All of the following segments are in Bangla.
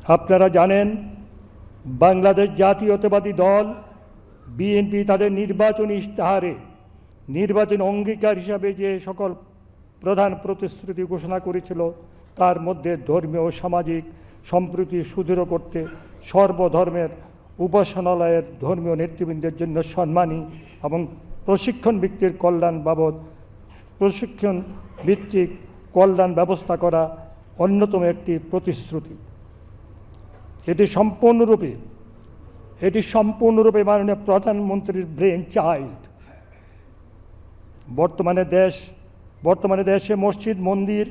আপনারা জানেন বাংলাদেশ জাতীয়তাবাদী দল বিএনপি তাদের নির্বাচনী ইশতেহারে নির্বাচন অঙ্গীকার হিসাবে যে সকল প্রধান প্রতিশ্রুতি ঘোষণা করেছিল তার মধ্যে ধর্মীয় ও সামাজিক সম্প্রীতি সুদৃঢ় করতে সর্বধর্মের উপাসনালয়ের ধর্মীয় নেতৃবৃন্দের জন্য সম্মানী এবং প্রশিক্ষণ ভিত্তিক কল্যাণ বাবদ প্রশিক্ষণ ভিত্তিক কল্যাণ ব্যবস্থা করা অন্যতম একটি প্রতিশ্রুতি। এটি সম্পূর্ণরূপে মাননীয় প্রধানমন্ত্রীর ব্রেন চাইল্ড। বর্তমানে দেশে মসজিদ, মন্দির,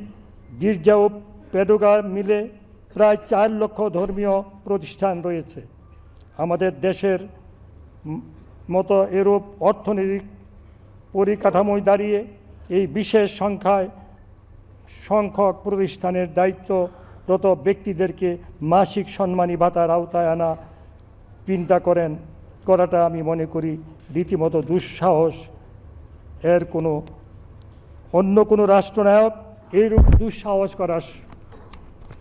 গির্জা ও পেডোগা মিলে প্রায় 4 লক্ষ ধর্মীয় প্রতিষ্ঠান রয়েছে। আমাদের দেশের মতো এরূপ অর্থনৈতিক পরিকাঠামোয় দাঁড়িয়ে এই বিশেষ সংখ্যক প্রতিষ্ঠানের দায়িত্বরত ব্যক্তিদেরকে মাসিক সম্মানী ভাতার আওতায় আনা চিন্তা করাটা আমি মনে করি রীতিমতো দুঃসাহস। অন্য কোনো রাষ্ট্রনায়ক এইরূপ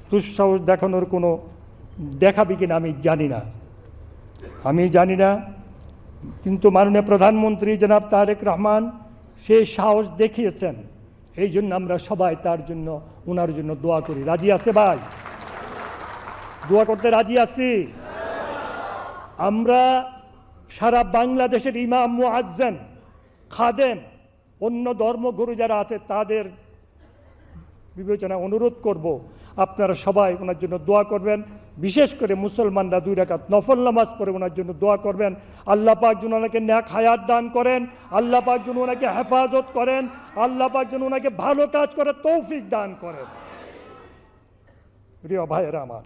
দুঃসাহস দেখানোর কোনো দেখাবে কিনা আমি জানি না, কিন্তু মাননীয় প্রধানমন্ত্রী জনাব তারেক রহমান সেই সাহস দেখিয়েছেন। এই জন্য আমরা সবাই ওনার জন্য দোয়া করি। রাজি আছে ভাই? দোয়া করতে রাজি আছি? আমরা সারা বাংলাদেশের ইমাম, মুয়াজ্জিন, খাদেম, অন্য ধর্মগুরু যারা আছে তাদের বিবেচনা অনুরোধ করব আপনারা সবাই ওনার জন্য দোয়া করবেন। বিশেষ করে মুসলমানরা 2 রাকাত নফল নামাজ পড়ে ওনার জন্য দোয়া করবেন। আল্লাহ পাক যেন ওনাকে নেক হায়াত দান করেন, আল্লাহ পাক যেন ওনাকে হেফাজত করেন, আল্লাহ পাক যেন ওনাকে ভালো কাজ করার তৌফিক দান করেন। প্রিয় ভাইয়েরা আমার,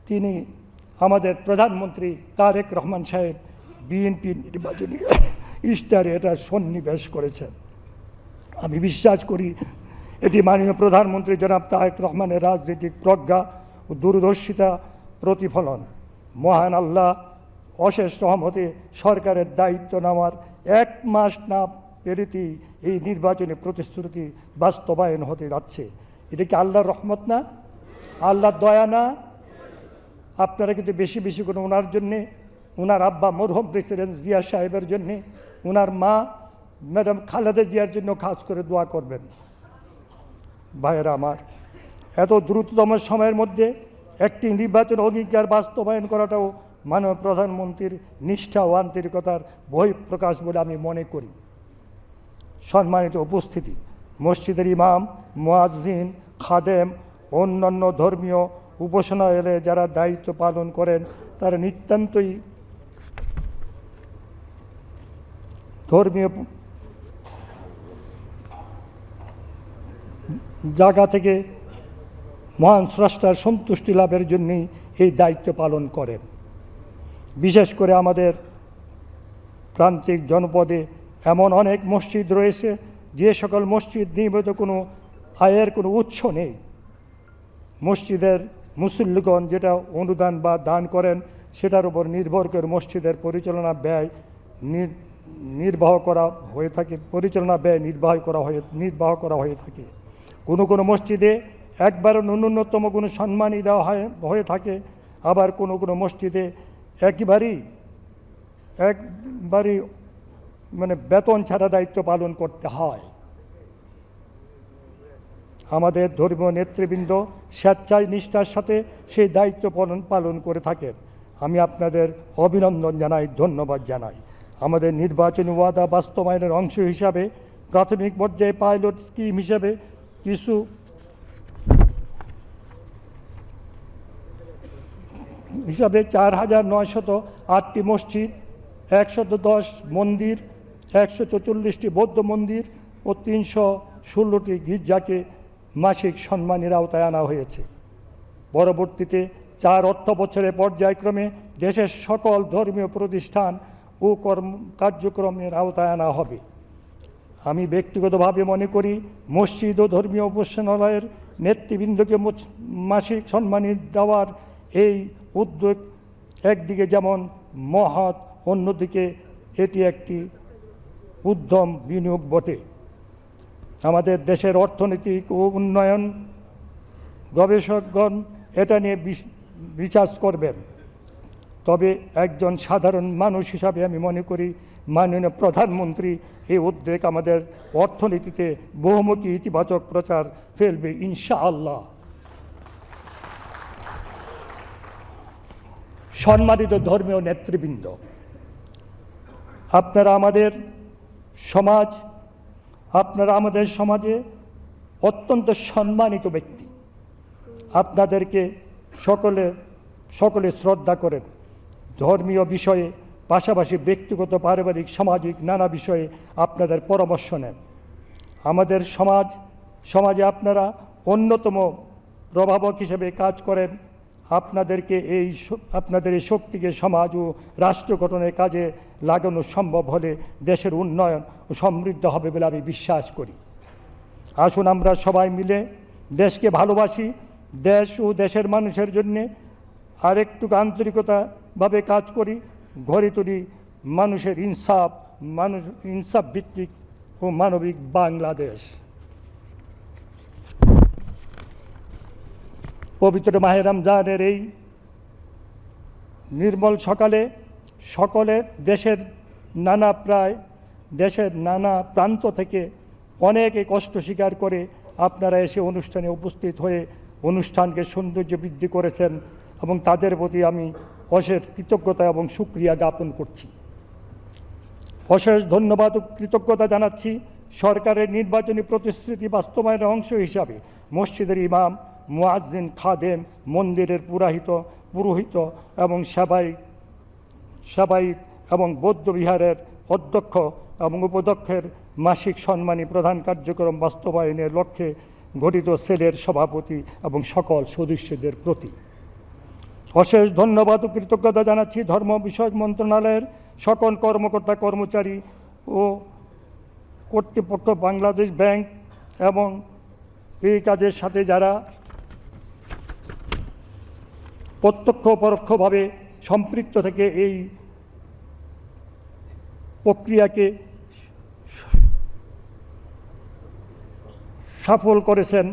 তিনি আমাদের প্রধানমন্ত্রী তারেক রহমান সাহেব বিএনপি নির্বাচনী ইশতেহারে এটা সন্নিবেশ করেছেন। আমি বিশ্বাস করি এটি মাননীয় প্রধানমন্ত্রী জনাব তারেক রহমানের রাজনৈতিক প্রজ্ঞা ও দূরদর্শিতা প্রতিফলন। মহান আল্লাহ অশেষ রহমতে সরকারের দায়িত্ব নেওয়ার 1 মাস না পেরিতেই এই নির্বাচনী প্রতিশ্রুতি বাস্তবায়ন হতে যাচ্ছে। এটা কি আল্লাহর রহমত না? আল্লাহর দয়া না? আপনারা কিন্তু বেশি বেশি করে ওনার জন্যে, ওনার আব্বা মরহুম প্রেসিডেন্ট জিয়া সাহেবের জন্যে, ওনার মা ম্যাডাম খালেদা জিয়ার জন্য খাস করে দোয়া করবেন। ভাইয়েরা আমার, এত দ্রুততম সময়ের মধ্যে একটি নির্বাচন অঙ্গীকার বাস্তবায়ন করাটাও মাননীয় প্রধানমন্ত্রীর নিষ্ঠা ও আন্তরিকতার বহিঃপ্রকাশ বলে আমি মনে করি। সম্মানিত উপস্থিতি, মসজিদের ইমাম, মুয়াজ্জিন, খাদেম, অন্যান্য ধর্মীয় উপাসনালয়ে যারা দায়িত্ব পালন করেন তারা নিতান্তই ধর্মীয় জায়গা থেকে মহান স্রষ্টার সন্তুষ্টি লাভের জন্যই এই দায়িত্ব পালন করেন। বিশেষ করে আমাদের প্রান্তিক জনপদে এমন অনেক মসজিদ রয়েছে যে সকল মসজিদ নিয়মিত কোনো আয়ের কোনো উৎস নেই। মসজিদের মুসল্লিগণ যেটা অনুদান বা দান করেন সেটার উপর নির্ভর করে মসজিদের পরিচালনা ব্যয় নির্বাহ করা হয়ে থাকে। কোনো মসজিদে একবারও ন্যূনতম কোনো সম্মানই দেওয়া হয়ে থাকে, আবার কোনো মসজিদে একবারই মানে বেতন ছাড়া দায়িত্ব পালন করতে হয়। আমাদের ধর্মীয় নেতৃবৃন্দ স্বেচ্ছায় নিষ্ঠার সাথে সেই দায়িত্ব পালন করে থাকেন। আমি আপনাদের অভিনন্দন জানাই, ধন্যবাদ জানাই। আমাদের নির্বাচনী ওয়াদা বাস্তবায়নের অংশ হিসাবে প্রাথমিক পর্যায়ে পাইলট স্কিম হিসাবে 4,908টি মসজিদ, 110 মন্দির, 144টি বৌদ্ধ মন্দির ও 316টি গির্জাকে মাসিক সম্মানের আওতায় আনা হয়েছে। পরবর্তীতে 4 অর্থ বছরের পর্যায়ক্রমে দেশের সকল ধর্মীয় প্রতিষ্ঠান ও কার্যক্রমের আওতায় আনা হবে। আমি ব্যক্তিগতভাবে মনে করি মসজিদ ও ধর্মীয় উপাসনালয়ের নেতৃবৃন্দকে মাসিক সম্মানী দেওয়ার এই উদ্যোগ একদিকে যেমন মহৎ, অন্যদিকে এটি একটি উদ্যম বিনিয়োগ বটে। আমাদের দেশের অর্থনৈতিক ও উন্নয়ন গবেষকগণ এটা নিয়ে রিসার্চ করবেন। তবে একজন সাধারণ মানুষ হিসাবে আমি মনে করি মাননীয় প্রধানমন্ত্রী এই উদ্যোগ আমাদের অর্থনীতিতে বহুমুখী ইতিবাচক প্রচার ফেলবে ইনশাআল্লাহ। সম্মানিত ধর্মীয় নেতৃবৃন্দ, আপনারা আমাদের সমাজে অত্যন্ত সম্মানিত ব্যক্তি। আপনাদেরকে সকলে শ্রদ্ধা করেন। ধর্মীয় বিষয়ে পাশাপাশি ব্যক্তিগত, পারিবারিক, সামাজিক নানা বিষয়ে আপনাদের পরামর্শ নেন। আমাদের সমাজে আপনারা অন্যতম প্রভাবক হিসেবে কাজ করেন। আপনাদের এই শক্তিকে সমাজ ও রাষ্ট্র গঠনের কাজে লাগানো সম্ভব হলে দেশের উন্নয়ন ও সমৃদ্ধ হবে বলে আমি বিশ্বাস করি। আসুন আমরা সবাই মিলে দেশকে ভালোবাসি, দেশ ও দেশের মানুষের জন্যে আরেকটু আন্তরিকতাভাবে কাজ করি, গড়ে তুলি মানুষের ইনসাফ ভিত্তিক ও মানবিক বাংলাদেশ। পবিত্র মাহে রমজানের এই নির্মল সকালে দেশের নানা প্রান্ত থেকে অনেকে কষ্ট স্বীকার করে আপনারা এসে অনুষ্ঠানে উপস্থিত হয়ে অনুষ্ঠানকে সৌন্দর্য বৃদ্ধি করেছেন এবং তাদের প্রতি আমি অশেষ কৃতজ্ঞতা এবং শুকরিয়া জ্ঞাপন করছি। অশেষ ধন্যবাদ ও কৃতজ্ঞতা জানাচ্ছি সরকারের নির্বাচনী প্রতিশ্রুতি বাস্তবায়নের অংশ হিসাবে মসজিদের ইমাম, মুয়াজ্জিন, খাদেম, মন্দিরের পুরোহিত এবং সেবায়িত এবং বৌদ্ধ বিহারের অধ্যক্ষ এবং উপাধ্যক্ষের মাসিক সম্মানী প্রধান কার্যক্রম বাস্তবায়নের লক্ষ্যে গঠিত সেলের সভাপতি এবং সকল সদস্যদের প্রতি অশেষ ধন্যবাদ ও কৃতজ্ঞতা জানাচ্ছি ধর্ম বিষয়ক মন্ত্রণালয়ের সকল কর্মকর্তা, কর্মচারী ও কর্তৃপক্ষ, বাংলাদেশ ব্যাংক এবং এই কাজের সাথে যারা প্রত্যক্ষ পরোক্ষভাবে সম্পৃক্ত থেকে এই প্রক্রিয়াকে সফল করেছেন।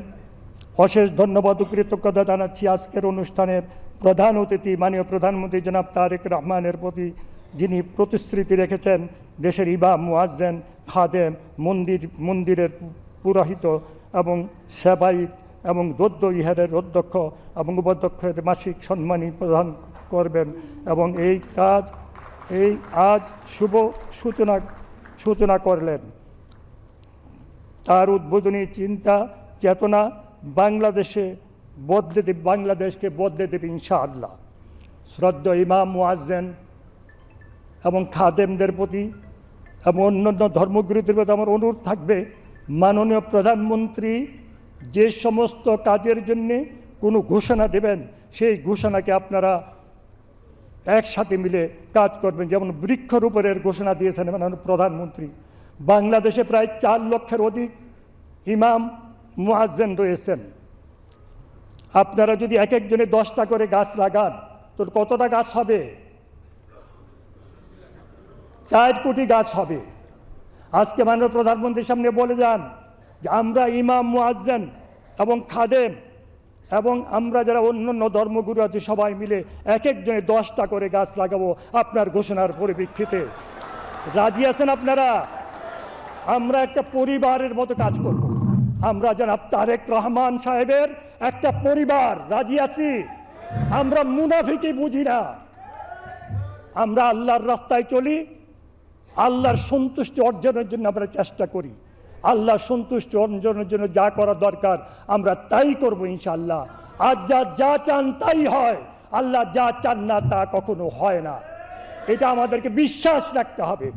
অশেষ ধন্যবাদ ও কৃতজ্ঞতা জানাচ্ছি আজকের অনুষ্ঠানের প্রধান অতিথি মাননীয় প্রধানমন্ত্রী জনাব তারেক রহমানের প্রতি, যিনি প্রতিশ্রুতি রেখেছেন দেশের ইমাম, মুয়াজ্জিন, খাদেম, মন্দিরের পুরোহিত এবং সেবায়িত এবং বৌদ্ধ বিহারের অধ্যক্ষ এবং উপাধ্যক্ষের মাসিক সম্মানী প্রদান করবেন এবং এই আজ শুভ সূচনা করলেন। তার উদ্বোধনী চিন্তা চেতনা বাংলাদেশকে বদলে দেবে ইনশাআল্লাহ। শ্রদ্ধেয় ইমাম, মুয়াজ্জিন এবং খাদেমদের প্রতি এবং অন্যান্য ধর্মগুরুদের প্রতি আমার অনুরোধ থাকবে, মাননীয় প্রধানমন্ত্রী যে সমস্ত কাজের জন্যে কোনো ঘোষণা দেবেন সেই ঘোষণাকে আপনারা একসাথে মিলে কাজ করবেন। যেমন বৃক্ষরোপণের ঘোষণা দিয়েছেন মাননীয় প্রধানমন্ত্রী। বাংলাদেশে প্রায় 4 লক্ষের অধিক ইমাম, মুয়াজ্জিন রয়েছেন। আপনারা যদি এক একজনে 10টা করে গাছ লাগান তো কতটা গাছ হবে? 4 কোটি গাছ হবে। আজকে মাননীয় প্রধানমন্ত্রীর সামনে বলে যান যে আমরা ইমাম, মুয়াজ্জিন এবং খাদেম এবং আমরা যারা অন্যান্য ধর্মগুরু আছে সবাই মিলে এক একজনে 10টা করে গাছ লাগাবো আপনার ঘোষণার পরিপ্রেক্ষিতে। রাজি আছেন আপনারা? আমরা একটা পরিবারের মতো কাজ করব। আমরা জনাব তারেক রহমান সাহেবের একটা পরিবার, রাজি আছি। আমরা মুনাফিকি বুঝি না, আমরা আল্লাহর রাস্তায় চলি, আল্লাহর সন্তুষ্টি অর্জনের জন্য আমরা চেষ্টা করি। আল্লাহর সন্তুষ্টি অর্জনের জন্য যা করা দরকার আমরা তাই করব ইনশাআল্লাহ। আর যা চান তাই হয়, আল্লাহ যা চান না তা কখনো হয় না। এটা আমাদেরকে বিশ্বাস রাখতে হবে।